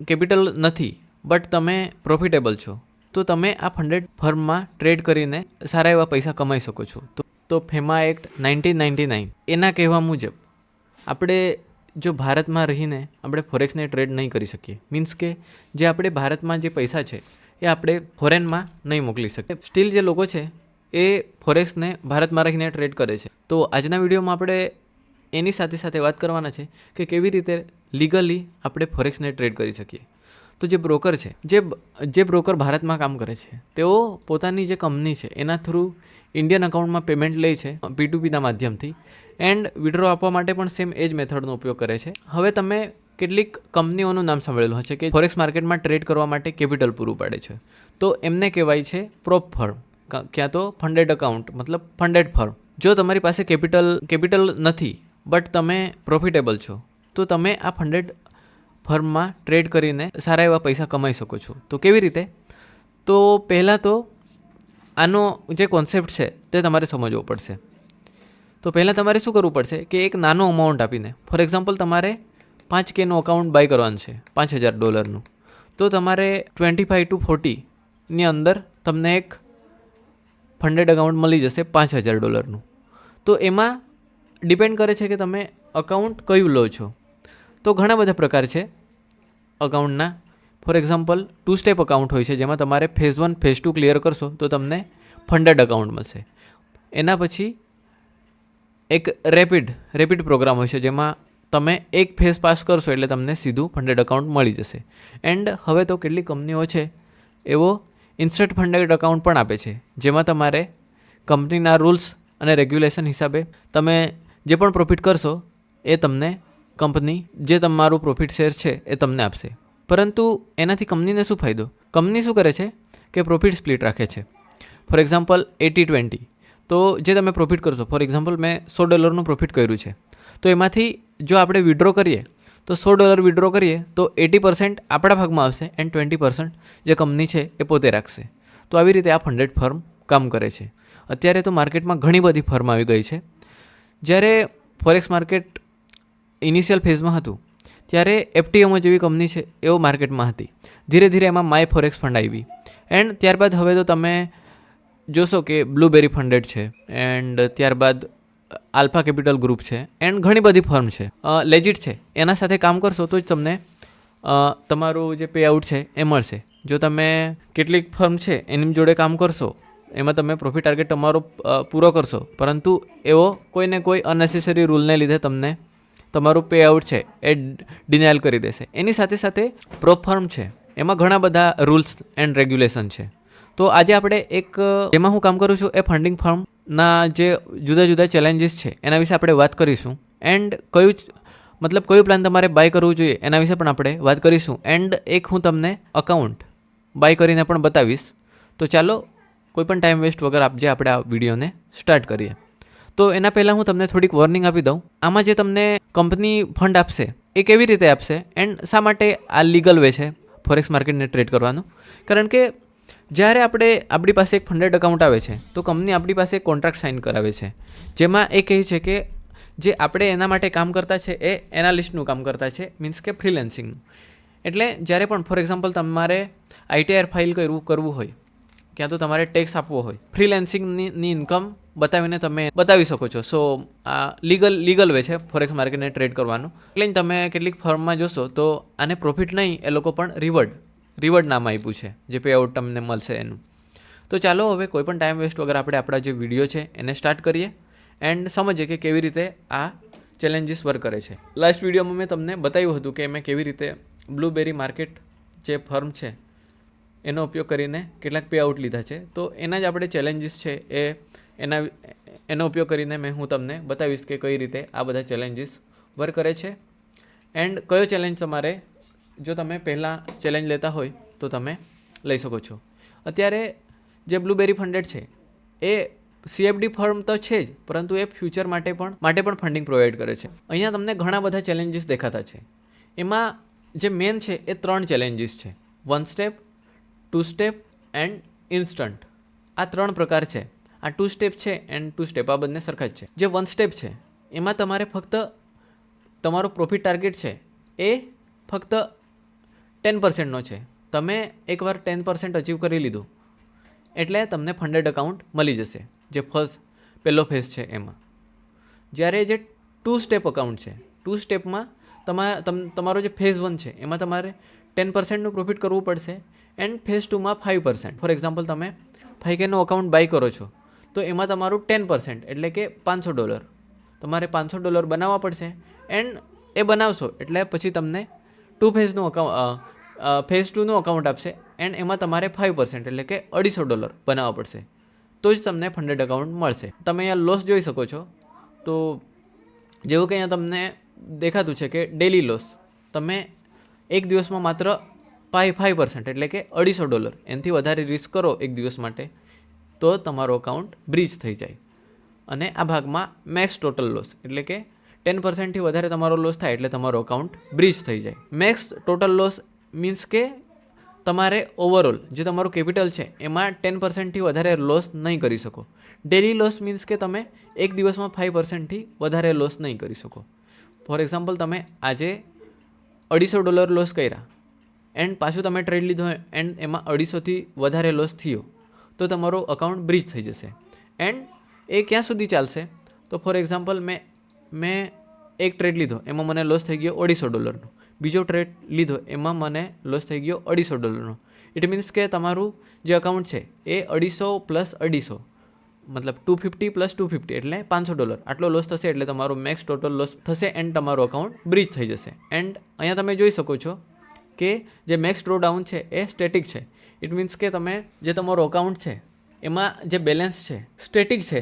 Capital નથી but તમે profitable છો, તો તમે આ ફંડેડ ફર્મમાં ટ્રેડ કરીને સારા એવા પૈસા કમાઈ શકો છો. તો ફેમા એક્ટ 1999 એના કહેવા મુજબ આપણે જો ભારતમાં રહીને આપણે ફોરેક્સને ટ્રેડ નહીં કરી શકીએ. મીન્સ કે જે આપણે ભારતમાં જે પૈસા છે એ આપણે ફોરેનમાં નહીં મોકલી શકીએ. સ્ટીલ જે લોકો છે એ ફોરેક્સને ભારતમાં રહીને ટ્રેડ કરે છે. તો આજના વિડીયોમાં આપણે એની સાથે સાથે વાત કરવાના છે કે કેવી રીતે લીગલી આપણે ફોરેક્સને ટ્રેડ કરી શકીએ. તો જે બ્રોકર છે, જે બ્રોકર ભારતમાં કામ કરે છે, તેઓ પોતાની જે કંપની છે એના થ્રુ ઇન્ડિયન અકાઉન્ટમાં પેમેન્ટ લે છે P2Pના માધ્યમથી, એન્ડ વિડ્રો આપવા માટે પણ સેમ એ જ મેથડનો ઉપયોગ કરે છે. હવે તમે કેટલીક કંપનીઓનું નામ સાંભળેલું હશે કે ફોરેક્સ માર્કેટમાં ટ્રેડ કરવા માટે કેપિટલ પૂરું પાડે છે. તો એમને કહેવાય છે પ્રોપ ફર્મ, ક્યાં તો ફંડેડ અકાઉન્ટ મતલબ ફંડેડ ફર્મ. જો તમારી પાસે કેપિટલ નથી બટ તમે પ્રોફિટેબલ છો, તો તમે આ ફંડેડ ફર્મમાં ટ્રેડ કરીને સારા એવા પૈસા કમાઈ શકો છો. તો કેવી રીતે? તો પહેલાં તો આનો જે કોન્સેપ્ટ છે તે તમારે સમજવો પડશે. તો પહેલાં તમારે શું કરવું પડશે કે એક નાનો અમાઉન્ટ આપીને, ફોર એક્ઝામ્પલ તમારે 5Kનું અકાઉન્ટ બાય કરવાનું છે $5,000, તો તમારે 25 to 40ની અંદર તમને એક ફંડેડ અકાઉન્ટ મળી જશે $5,000. તો એમાં ડિપેન્ડ કરે છે કે તમે અકાઉન્ટ કયું લો છો. તો ઘણા બધા પ્રકાર છે અકાઉન્ટના. ફોર એક્ઝામ્પલ 2 સ્ટેપ અકાઉન્ટ હોય છે, જેમાં તમારે ફેઝ 1 ફેઝ 2 ક્લિયર કરશો તો તમને ફંડેડ અકાઉન્ટ મળશે. એના પછી એક રેપિડ પ્રોગ્રામ હોય છે, જેમાં તમે એક ફેઝ પાસ કરશો એટલે તમને સીધું ફંડેડ અકાઉન્ટ મળી જશે. એન્ડ હવે તો કેટલી કંપનીઓ છે એવો ઇન્સ્ટન્ટ ફંડેડ અકાઉન્ટ પણ આપે છે, જેમાં તમારે કંપનીના રૂલ્સ અને રેગ્યુલેશન હિસાબે તમે જે પણ પ્રોફિટ કરશો એ તમને કંપની જે તમારું પ્રોફિટ શેર છે એ તમને આપશે. પરંતુ એનાથી કંપનીને શું ફાયદો? કંપની શું કરે છે કે પ્રોફિટ સ્પ્લિટ રાખે છે. For example 80-20. તો જે તમે પ્રોફિટ કરશો, ફોર એક્ઝામ્પલ મેં $100નું પ્રોફિટ કર્યું છે, તો એમાંથી જો આપણે વિડ્રો કરીએ તો $100 વિડ્રો કરીએ તો 80% આપણા ભાગમાં આવશે એન્ડ 20% જે કંપની છે એ પોતે રાખશે. તો આવી રીતે આ ફંડેડ ફર્મ કામ કરે છે. અત્યારે તો માર્કેટમાં ઘણી બધી ફર્મ આવી ગઈ છે. જ્યારે ફોરેક્સ માર્કેટ ઇનિશિયલ ફેઝમાં હતું ત્યારે FTMO જેવી કંપની છે એવો માર્કેટમાં હતી. ધીરે ધીરે એમાં માય ફોરેક્સ ફંડ આવી, એન્ડ ત્યારબાદ હવે તો તમે જોશો કે બ્લુબેરી ફંડેડ છે, એન્ડ ત્યારબાદ આલ્ફા કેપિટલ ગ્રુપ છે, એન્ડ ઘણી બધી ફર્મ છે. લેજિટ છે, એના સાથે કામ કરશો તો જ તમને તમારું જે પે આઉટ છે એ મળશે. જો તમે કેટલીક ફર્મ છે એની જોડે કામ કરશો, એમાં તમે પ્રોફિટ ટાર્ગેટ તમારો પૂરો કરશો, પરંતુ એવો કોઈને કોઈ અનનેસેસરી રૂલને લીધે તમને તમારું પે આઉટ છે એ ડિનાયલ કરી દેશે. એની સાથે સાથે પ્રોપ ફર્મ છે, એમાં ઘણા બધા રૂલ્સ એન્ડ રેગ્યુલેશન છે. તો આજે આપણે જેમાં હું કામ કરું છું એ ફંડિંગ ફર્મના જે જુદા જુદા ચેલેન્જીસ છે એના વિશે આપણે વાત કરીશું. એન્ડ કયું પ્લાન તમારે બાય કરવું જોઈએ એના વિશે પણ આપણે વાત કરીશું. એન્ડ એક હું તમને અકાઉન્ટ બાય કરીને પણ બતાવીશ. તો ચાલો કોઈ પણ ટાઈમ વેસ્ટ વગર આપણે આ વિડીયોને સ્ટાર્ટ કરીએ. તો એના પહેલાં હું તમને થોડીક વોર્નિંગ આપી દઉં. આમાં જે તમને કંપની ફંડ આપશે એ કેવી રીતે આપશે એન્ડ શા માટે આ લીગલ વે છે ફોરેક્સ માર્કેટને ટ્રેડ કરવાનું? કારણ કે જ્યારે આપણી પાસે એક ફંડેડ અકાઉન્ટ આવે છે તો કંપની આપણી પાસે એક કોન્ટ્રાક્ટ સાઇન કરાવે છે, જેમાં એ કહે છે કે જે આપણે એના માટે કામ કરતા છે એ એનાલિસ્ટનું કામ કરતા છે, મીન્સ કે ફ્રીલેન્સિંગનું. એટલે જ્યારે પણ ફોર એક્ઝામ્પલ તમારે ITR ફાઇલ કરવું હોય, ક્યાં તો તમારે ટેક્સ આપવો હોય, ફ્રીલેન્સિંગની ઇન્કમ બતાવીને તમે બતાવી શકો છો. સો આ લીગલ વે છે ફોરેક્સ માર્કેટને ટ્રેડ કરવાનું. એટલે તમે કેટલીક ફર્મમાં જોશો તો આને પ્રોફિટ નહીં, એ લોકો પણ રિવર્ડ નામ આપ્યું છે જે પે આઉટ તમને મળશે એનું. તો ચાલો હવે કોઈ પણ ટાઈમ વેસ્ટ વગર આપણે આપણા જે વિડીયો છે એને સ્ટાર્ટ કરીએ એન્ડ સમજીએ કે કેવી રીતે આ ચેલેન્જીસ વર્ક કરે છે. લાસ્ટ વિડીયોમાં મેં તમને બતાવ્યું હતું કે મેં કેવી રીતે બ્લુબેરી માર્કેટ જે ફર્મ છે એનો ઉપયોગ કરીને કેટલાક પે આઉટ લીધા છે. તો એના જ આપણે ચેલેન્જીસ છે એનો ઉપયોગ કરીને હું તમને બતાવીશ કે કઈ રીતે આ બધા ચેલેન્જીસ વર્ક કરે છે. એન્ડ કયો ચેલેન્જ તમારે, જો તમે પહેલાં ચેલેન્જ લેતા હોય તો તમે લઈ શકો છો. અત્યારે જે બ્લુબેરી ફંડેડ છે એ CFD ફર્મ તો છે જ, પરંતુ એ ફ્યુચર માટે પણ ફંડિંગ પ્રોવાઈડ કરે છે. અહીંયા તમને ઘણા બધા ચેલેન્જીસ દેખાતા છે. એમાં જે મેન છે એ 3 ચેલેન્જીસ છે: 1 સ્ટેપ, 2 સ્ટેપ એન્ડ ઇન્સ્ટન્ટ. આ 3 પ્રકાર છે. આ 2 સ્ટેપ છે એન્ડ 2 સ્ટેપ, આ બંને સરખા જ છે. જે 1 સ્ટેપ છે એમાં તમારે ફક્ત તમારો પ્રોફિટ ટાર્ગેટ છે એ ફક્ત 10%નો છે. તમે એકવાર 10% અચીવ કરી લીધું એટલે તમને ફંડેડ અકાઉન્ટ મળી જશે, જે પહેલો ફેઝ છે એમાં. જ્યારે જે 2 સ્ટેપ અકાઉન્ટ છે, 2 સ્ટેપમાં તમારો જે ફેઝ 1 છે એમાં તમારે 10%નું પ્રોફિટ કરવું પડશે એન્ડ ફેઝ 2માં 5%. ફોર એક્ઝામ્પલ તમે 5Kનું અકાઉન્ટ બાય કરો છો તો એમાં તમારું 10% એટલે કે $500 તમારે $500 બનાવવા પડશે એન્ડ એ બનાવશો એટલે પછી તમને ફેઝ 2નું અકાઉન્ટ આપશે એન્ડ એમાં તમારે 5% એટલે કે $250 બનાવવા પડશે, તો જ તમને ફંડેડ અકાઉન્ટ મળશે. તમે અહીંયા લોસ જોઈ શકો છો. તો જેવું કે અહીંયા તમને દેખાતું છે કે ડેલી લોસ, તમે એક દિવસમાં માત્ર 5% એટલે કે $250 એનાથી વધારે રિસ્ક કરો એક દિવસ માટે તો તમારો અકાઉન્ટ બ્રીચ થઈ જાય. અને આ ભાગમાં મેક્સ ટોટલ લોસ એટલે કે 10%થી વધારે તમારો લોસ થાય એટલે તમારો અકાઉન્ટ બ્રીચ થઈ જાય. મેક્સ ટોટલ લોસ મીન્સ કે તમારે ઓવરઓલ જે તમારું કેપિટલ છે એમાં 10%થી વધારે લોસ નહીં કરી શકો. ડેલી લોસ મીન્સ કે તમે એક દિવસમાં 5%થી વધારે લોસ નહીં કરી શકો. ફોર એક્ઝામ્પલ તમે આજે $250 લોસ કર્યા એન્ડ પાછું તમે ટ્રેડ લીધો એન્ડ એમાં 250થી વધારે લોસ થયો તો તમારો અકાઉન્ટ બ્રીચ થઈ જશે. એન્ડ એ ક્યાં સુધી ચાલશે? તો ફોર એક્ઝામ્પલ મેં એક ટ્રેડ લીધો એમાં મને લોસ થઈ ગયો $250નો, બીજો ટ્રેડ લીધો એમાં મને લોસ થઈ ગયો $250નો. ઇટ મીન્સ કે તમારું જે અકાઉન્ટ છે એ 250 પ્લસ 250 મતલબ 250 પ્લસ 250 એટલે $500 આટલો લોસ થશે એટલે તમારો મેક્સ ટોટલ લોસ થશે એન્ડ તમારો અકાઉન્ટ બ્રીચ થઈ જશે. એન્ડ અહીંયા તમે જોઈ શકો છો કે જે મેક્સ ડ્રો ડાઉન છે એ સ્ટેટિક છે. ઇટ મીન્સ કે તમે જે તમારો અકાઉન્ટ છે એમાં જે બેલેન્સ છે સ્ટેટિક છે.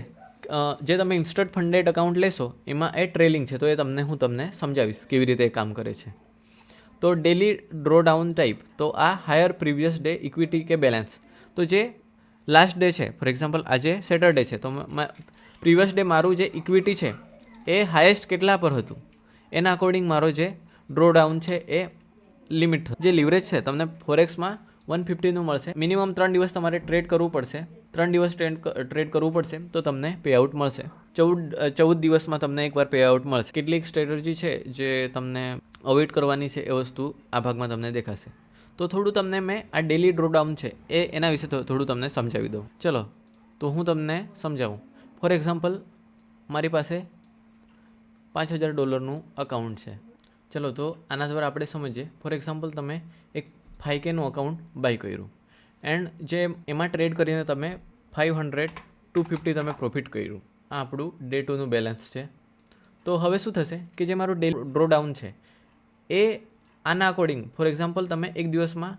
જે તમે ઇન્સ્ટન્ટ ફંડેડ અકાઉન્ટ લેશો એમાં એ ટ્રેલિંગ છે, તો એ હું તમને સમજાવીશ કેવી રીતે એ કામ કરે છે. તો ડેલી ડ્રો ડાઉન ટાઈપ, તો આ હાયર પ્રીવિયસ ડે ઇક્વિટી કે બેલેન્સ. તો જે લાસ્ટ ડે છે, ફોર એક્ઝામ્પલ આજે સેટરડે છે તો પ્રીવિયસ ડે મારું જે ઇક્વિટી છે એ હાયેસ્ટ કેટલા પર હતું એના અકોર્ડિંગ મારો જે ડ્રો ડાઉન છે એ લિમિટ. જે લીવરેજ છે તમને ફોરેક્સમાં 150નું મળશે. મિનિમમ 3 દિવસ તમારે ટ્રેડ કરવું પડશે. 3 દિવસ ટ્રેડ કરવું પડશે તો તમને પેઆઉટ મળશે. 14 દિવસમાં તમને એકવાર પેઆઉટ મળશે. કેટલીક સ્ટ્રેટેજી છે જે તમને અવોઇડ કરવાની છે એ વસ્તુ આ ભાગમાં તમને દેખાશે. તો થોડું તમને મેં આ ડેલી ડ્રો ડાઉન છે એના વિશે થોડું તમને સમજાવી દઉં. ચલો તો હું તમને સમજાવું. ફોર એક્ઝામ્પલ મારી પાસે $5000નું અકાઉન્ટ છે. ચલો તો આના દ્વારા આપણે સમજીએ. ફોર એક્ઝામ્પલ તમે એક 5Kનું અકાઉન્ટ બાય કર્યું એન્ડ જે એમાં ટ્રેડ કરીને તમે 500-250 તમે પ્રોફિટ કર્યું. આ આપણું ડે 2નું બેલેન્સ છે. તો હવે શું થશે કે જે મારું ડે ડ્રો ડાઉન છે એ આના અકોર્ડિંગ, ફોર એક્ઝામ્પલ તમે એક દિવસમાં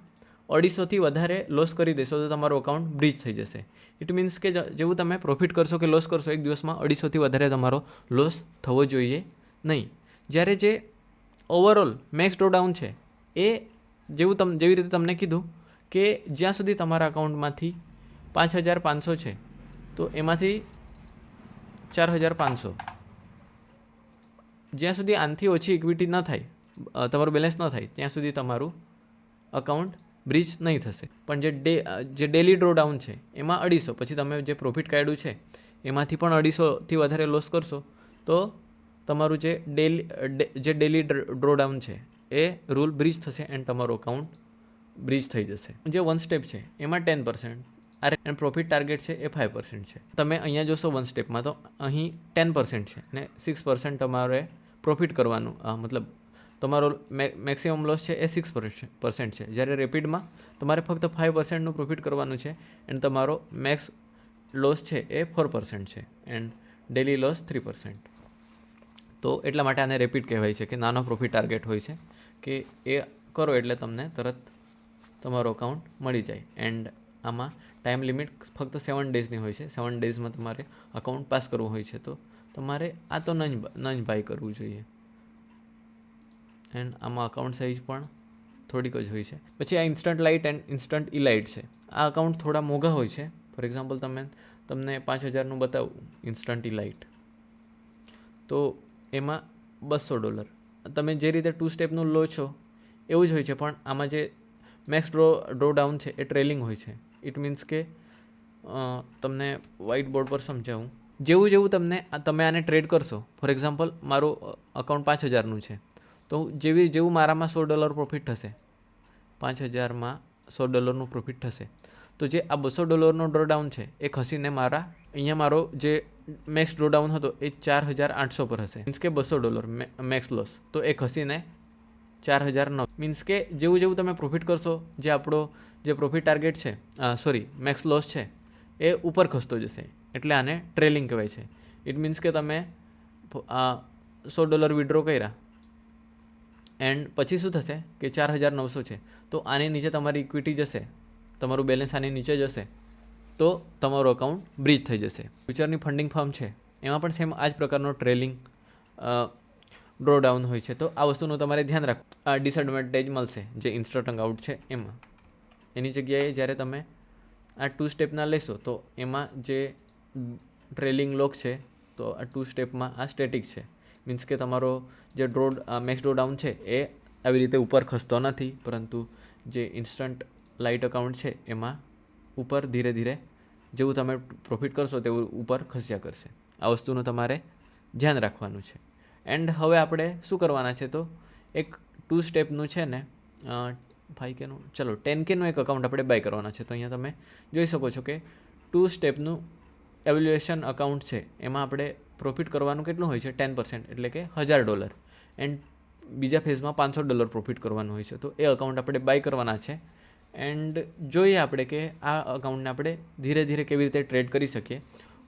250થી વધારે લોસ કરી દેશો તો તમારું અકાઉન્ટ બ્રીચ થઈ જશે. ઇટ મીન્સ કે જેવું તમે પ્રોફિટ કરશો કે લોસ કરશો એક દિવસમાં 250થી વધારે તમારો લોસ થવો જોઈએ નહીં. જ્યારે જે ઓવરઓલ મેક્સ ડ્રો ડાઉન છે એ જેવી રીતે તમને કીધું કે જ્યાં સુધી તમારા અકાઉન્ટમાંથી 5500 છે તો એમાંથી 4500, જ્યાં સુધી આનાથી ઓછી ઇક્વિટી ન થાય, તમારું બેલેન્સ ન થાય ત્યાં સુધી તમારું અકાઉન્ટ બ્રીચ નહીં થશે. પણ જે ડેલી ડ્રો ડાઉન છે એમાં 250, પછી તમે જે પ્રોફિટ કાઢ્યું છે એમાંથી પણ 250થી વધારે લોસ કરશો તો તમારું જે ડેલી ડ્રો ડાઉન છે એ રૂલ બ્રીચ થશે એન્ડ તમારું અકાઉન્ટ બ્રીચ થઈ જશે. જે 1 સ્ટેપ છે એમાં 10% એન્ડ પ્રોફિટ ટાર્ગેટ છે એ 5% છે. તમે અહીંયા જોશો 1 સ્ટેપમાં તો અહીં 10% છે અને 6% તમારે પ્રોફિટ કરવાનું, મતલબ તમારો મેક્સિમમ લોસ છે એ 6% છે. જ્યારે રેપિડમાં તમારે ફક્ત 5%નું પ્રોફિટ કરવાનું છે એન્ડ તમારો મેક્સ લોસ છે એ 4% છે એન્ડ ડેલી લોસ 3%. તો એટલા માટે આને રેપિડ કહેવાય છે કે નાનો પ્રોફિટ ટાર્ગેટ હોય છે કે એ કરો એટલે તમને તરત તમારો અકાઉન્ટ મળી જાય. એન્ડ આમાં ટાઈમ લિમિટ ફક્ત 7 ડેઝની હોય છે. 7 ડેઝમાં તમારે અકાઉન્ટ પાસ કરવું હોય છે. તો તમારે આ તો ન જ બાય કરવું જોઈએ. એન્ડ આમાં અકાઉન્ટ સાઇઝ પણ થોડીક જ હોય છે. પછી આ instant light and instant elite છે. આ અકાઉન્ટ થોડા મોંઘા હોય છે. ફોર એક્ઝામ્પલ તમને 5000નું બતાવું ઇન્સ્ટન્ટ ઇલાઇટ તો એમાં $200. તમે જે રીતે 2 સ્ટેપનું લો છો એવું જ હોય છે, પણ આમાં જે મેક્સ ડ્રો ડાઉન છે એ ટ્રેલિંગ હોય છે. ઇટ મીન્સ કે તમને વ્હાઇટ બોર્ડ પર સમજાવું. જેવું તમે આને ટ્રેડ કરશો, ફોર એક્ઝામ્પલ મારું અકાઉન્ટ 5000નું છે તો જેવું મારામાં $100 પ્રોફિટ થશે $5000 $100 પ્રોફિટ થશે. તો જે આ $200 ડ્રોડાઉન છે એ ખસીને અહીંયા મારો જે મેક્સ ડ્રોડાઉન હતો એ 4800 પર હશે. મીન્સ કે $200 મેક્સ લોસ, તો એ ખસીને 4009. મીન્સ કે જેવું તમે પ્રોફિટ કરશો, જે આપણો જે પ્રોફિટ ટાર્ગેટ છે, મેક્સ લોસ છે, એ ઉપર ખસતો જશે. એટલે આને ટ્રેલિંગ કહેવાય છે. ઇટ મીન્સ કે તમે $100 વિડ્રો કર્યા એન્ડ પછી શું થશે કે 4900 છે, તો આની નીચે તમારી ઇક્વિટી જશે, તમારું બેલેન્સ આની નીચે જશે, તો તમારું અકાઉન્ટ બ્રીજ થઈ જશે. ફ્યુચરની ફંડિંગ ફર્મ છે એમાં પણ સેમ આ જ પ્રકારનો ટ્રેલિંગ ડ્રોડાઉન હોય છે. તો આ વસ્તુનું તમારે ધ્યાન રાખવું. આ ડિસએડવાન્ટેજ મળશે જે ઇન્સ્ટન્ટ આઉટ છે એમાં. એની જગ્યાએ જ્યારે તમે આ 2 સ્ટેપના લેશો તો એમાં જે ટ્રેલિંગ લોક છે, તો આ 2 સ્ટેપમાં આ સ્ટેટિક છે. મીન્સ કે તમારો જે મેક્સ ડ્રોડાઉન છે એ આવી રીતે ઉપર ખસતો નથી, પરંતુ જે ઇન્સ્ટન્ટ લાઇટ અકાઉન્ટ છે એમાં ઉપર ધીરે ધીરે જેવું તમે પ્રોફિટ કરશો તેવું ઉપર ખસ્યા કરશે. આ વસ્તુનું તમારે ધ્યાન રાખવાનું છે. એન્ડ હવે આપણે શું કરવાના છે, તો એક 2 સ્ટેપનું છે ને 5Kનું, ચલો 10Kનું એક અકાઉન્ટ આપણે બાય કરવાના છે. તો અહીંયા તમે જોઈ શકો છો કે 2 સ્ટેપનું એવેલ્યુએશન અકાઉન્ટ છે, એમાં આપણે પ્રોફિટ કરવાનું કેટલું હોય છે, 10%, એટલે કે $1000. એન્ડ બીજા ફેઝમાં $500 પ્રોફિટ કરવાનું હોય છે. તો એ અકાઉન્ટ આપણે બાય કરવાના છે. એન્ડ જોઈએ આપણે કે આ અકાઉન્ટને આપણે ધીરે ધીરે કેવી રીતે ટ્રેડ કરી શકીએ.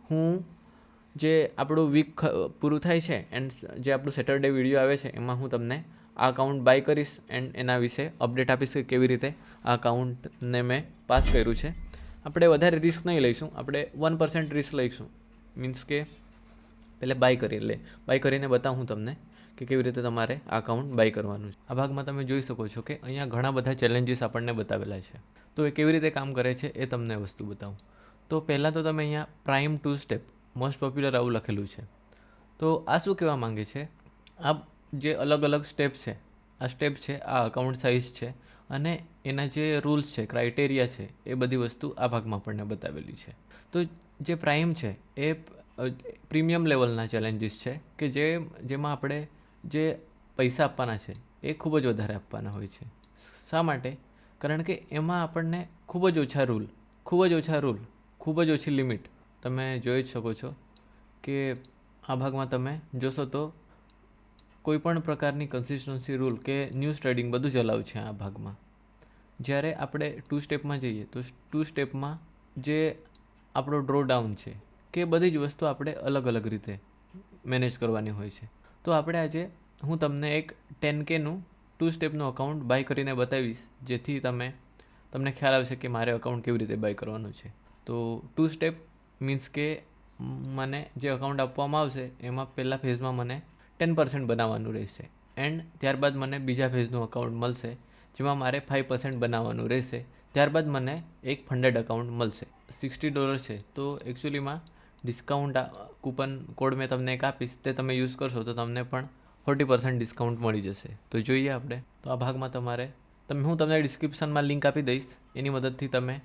હું જે આપણું વીક પૂરું થાય છે એન્ડ જે આપણું સેટરડે વિડીયો આવે છે એમાં હું તમને આ અકાઉન્ટ બાય કરીશ એન્ડ એના વિશે અપડેટ આપીશ કે કેવી રીતે આ અકાઉન્ટને મેં પાસ કર્યું છે. આપણે વધારે રિસ્ક નહીં લઈશું, આપણે 1% રિસ્ક લઈશું. મીન્સ કે પહેલે બાય કરીને બતાવું તમને કે કેવી રીતે તમારે આ અકાઉન્ટ બાય કરવાનું છે. આ ભાગમાં તમે જોઈ શકો છો કે અહીંયા ઘણા બધા ચેલેન્જીસ આપણને બતાવેલા છે. તો એ કેવી રીતે કામ કરે છે એ તમને વસ્તુ બતાવું. તો પહેલાં તો તમે અહીંયા પ્રાઇમ 2 સ્ટેપ મોસ્ટ પોપ્યુલર આવું લખેલું છે. તો આ શું કહેવા માંગે છે, આ જે અલગ અલગ સ્ટેપ છે, આ સ્ટેપ છે, આ અકાઉન્ટ સાઇઝ છે અને એના જે રૂલ્સ છે, ક્રાઇટેરિયા છે, એ બધી વસ્તુ આ ભાગમાં આપણને બતાવેલી છે. તો જે પ્રાઇમ છે એ પ્રીમિયમ લેવલના ચેલેન્જીસ છે કે જેમાં આપણે જે પૈસા આપવાના છે એ ખૂબ જ વધારે આપવાના હોય છે. શા માટે? કારણ કે એમાં આપણને ખૂબ જ ઓછા રૂલ, ખૂબ જ ઓછી લિમિટ. તમે જોઈ જ શકો છો કે આ ભાગમાં તમે જોશો તો કોઈ પણ પ્રકારની કન્સિસ્ટન્સી રૂલ કે ન્યૂઝ ટ્રેડિંગ બધું જ અલાઉ છે આ ભાગમાં. જ્યારે આપણે 2 સ્ટેપમાં જઈએ તો 2 સ્ટેપમાં જે આપણો ડ્રો ડાઉન છે કે બધી જ વસ્તુ આપણે અલગ અલગ રીતે મેનેજ કરવાની હોય છે. તો આપણે આજે હું તમને એક 10Kનું 2 સ્ટેપનું અકાઉન્ટ બાય કરીને બતાવીશ, જેથી તમને ખ્યાલ આવશે કે મારે અકાઉન્ટ કેવી રીતે બાય કરવાનું છે. તો 2 સ્ટેપ મીન્સ કે મને જે અકાઉન્ટ આપવામાં આવશે એમાં પહેલા ફેઝમાં મને 10% બનાવવાનું રહેશે એન્ડ ત્યારબાદ મને બીજા ફેઝનું અકાઉન્ટ મળશે જેમાં મારે 5% બનાવવાનું રહેશે. ત્યારબાદ મને એક ફંડેડ અકાઉન્ટ મળશે. $60 છે, તો એકચ્યુઅલીમાં ડિસ્કાઉન્ટ કૂપન કોડ મેં તમને એક આપીશ, તે તમે યુઝ કરશો તો તમને પણ 40% ડિસ્કાઉન્ટ મળી જશે. તો જોઈએ આપણે. તો આ ભાગમાં હું તમને ડિસ્ક્રિપ્શનમાં લિંક આપી દઈશ, એની મદદથી તમે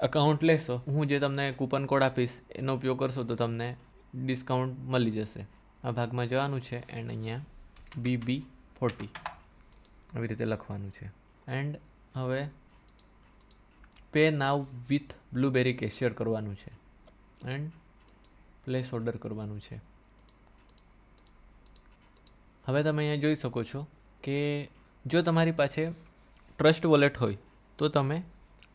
અકાઉન્ટ લેશો. હું જે તમને કૂપન કોડ આપીશ એનો ઉપયોગ કરશો તો તમને ડિસ્કાઉન્ટ મળી જશે. આ ભાગમાં જવાનું છે એન્ડ અહીંયા BB40 આવી રીતે લખવાનું છે. એન્ડ હવે pay now with blueberry cashier કરવાનું છે એન્ડ પ્લેસ ઓર્ડર કરવાનું છે. હવે તમે અહીંયા જોઈ શકો છો કે જો તમારી પાસે ટ્રસ્ટ વોલેટ હોય તો તમે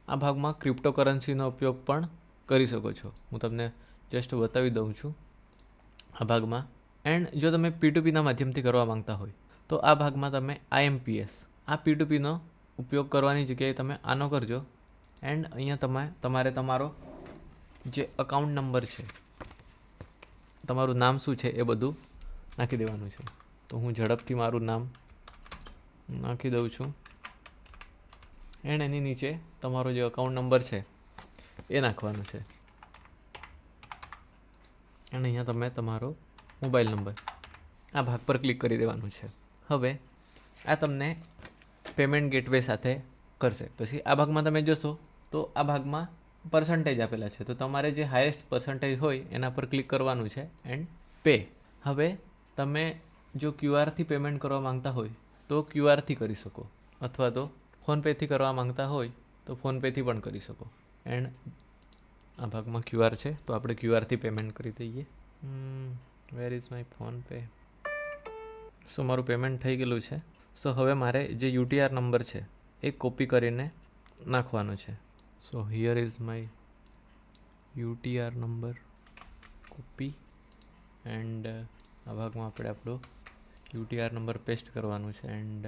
આ ભાગમાં ક્રિપ્ટોકરન્સીનો ઉપયોગ પણ કરી શકો છો. હું તમને જસ્ટ બતાવી દઉં છું આ ભાગમાં. એન્ડ જો તમે P2Pના માધ્યમથી કરવા માંગતા હોય તો આ ભાગમાં તમે IMPS, આ P2Pનો ઉપયોગ કરવાની જગ્યાએ તમે આનો કરજો. એન્ડ અહીંયા તમારે તમારો જે અકાઉન્ટ નંબર છે, તમારું નામ શું છે એ બધું નાખી દેવાનું છે. તો હું ઝડપથી મારું નામ નાખી દઉં છું એન્ડ એની નીચે તમારો જે અકાઉન્ટ નંબર છે એ નાખવાનો છે. અને અહીંયા તમે તમારો મોબાઈલ નંબર આ ભાગ પર ક્લિક કરી દેવાનું છે. હવે આ તમને પેમેન્ટ ગેટવે સાથે કરશે. પછી આ ભાગમાં તમે જોશો તો આ ભાગમાં પર્સન્ટેજ આપેલા છે, તો તમારે જે હાઈએસ્ટ પર્સન્ટેજ હોય એના પર ક્લિક કરવાનું છે એન્ડ પે. હવે તમે જો QR થી પેમેન્ટ કરવા માંગતા હોય તો QR થી કરી શકો, અથવા તો ફોનપેથી કરવા માંગતા હોય તો ફોનપેથી પણ કરી શકો. એન્ડ આ ભાગમાં QR છે તો આપણે QRથી પેમેન્ટ કરી દઈએ. Where is my PhonePe. So મારું પેમેન્ટ થઈ ગયેલું છે. સો હવે મારે જે UTR નંબર છે એ કોપી કરીને નાખવાનો છે. સો here is my UTR number, copy, and આ ભાગમાં આપણે આપણો UTR નંબર પેસ્ટ કરવાનું છે એન્ડ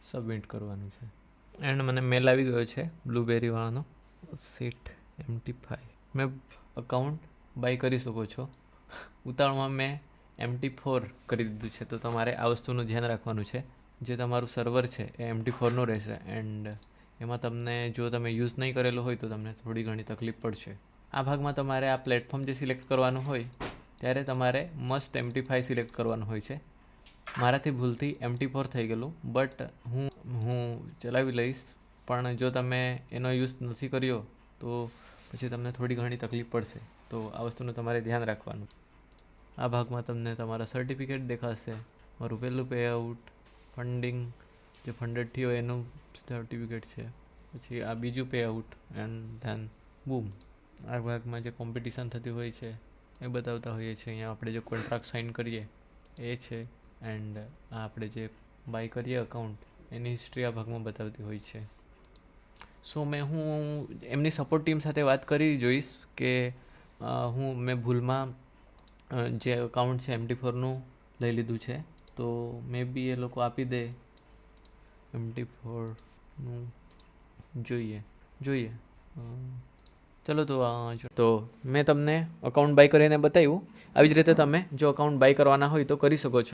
સબમિટ કરવાનું છે. એન્ડ મને મેલ આવી ગયો છે બ્લુબેરીવાળાનો. સીટ MT5 મેં અકાઉન્ટ બાય કરી શકો છો. ઉતાવળમાં મેં MT4 કરી દીધું છે. તો તમારે આ વસ્તુનું ધ્યાન રાખવાનું છે. જે તમારું સર્વર છે એ MT4નું રહેશે એન્ડ એમાં તમને જો તમે યુઝ નહીં કરેલો હોય તો તમને થોડી ઘણી તકલીફ પડશે. આ ભાગમાં તમારે આ પ્લેટફોર્મ જે સિલેક્ટ કરવાનું હોય ત્યારે તમારે મસ્ટ MT5 સિલેક્ટ કરવાનું હોય છે. મારાથી ભૂલથી MT4 થઈ ગયેલું, બટ હું ચલાવી લઈશ. પણ જો તમે એનો યુઝ નથી કર્યો તો પછી તમને થોડી ઘણી તકલીફ પડશે. તો આ વસ્તુનું તમારે ધ્યાન રાખવાનું. આ ભાગમાં તમને તમારા સર્ટિફિકેટ દેખાશે. મારું પહેલું પે આઉટ, ફંડિંગ જે ફંડેડ થયો એનું સર્ટિફિકેટ છે. પછી આ બીજું પે આઉટ એન્ડ ધેન બૂમ. આ ભાગમાં જે કોમ્પિટિશન થતી હોય છે એ બતાવતા હોઈએ છીએ. અહીંયા આપણે જે કોન્ટ્રાક્ટ સાઇન કરીએ એ છે એન્ડ આ આપણે જે બાય કરીએ અકાઉન્ટ એની હિસ્ટ્રી આ ભાગમાં બતાવતી હોય છે. સો હું એમની સપોર્ટ ટીમ સાથે વાત કરી જોઈશ કે મેં ભૂલમાં જે અકાઉન્ટ છે MT4નું લઈ લીધું છે તો મે બી એ લોકો આપી દે. MT4નું જોઈએ. ચલો તો મેં તમને અકાઉન્ટ બાય કરીને બતાવ્યું. આવી જ રીતે તમે જો અકાઉન્ટ બાય કરવાના હોય તો કરી શકો છો.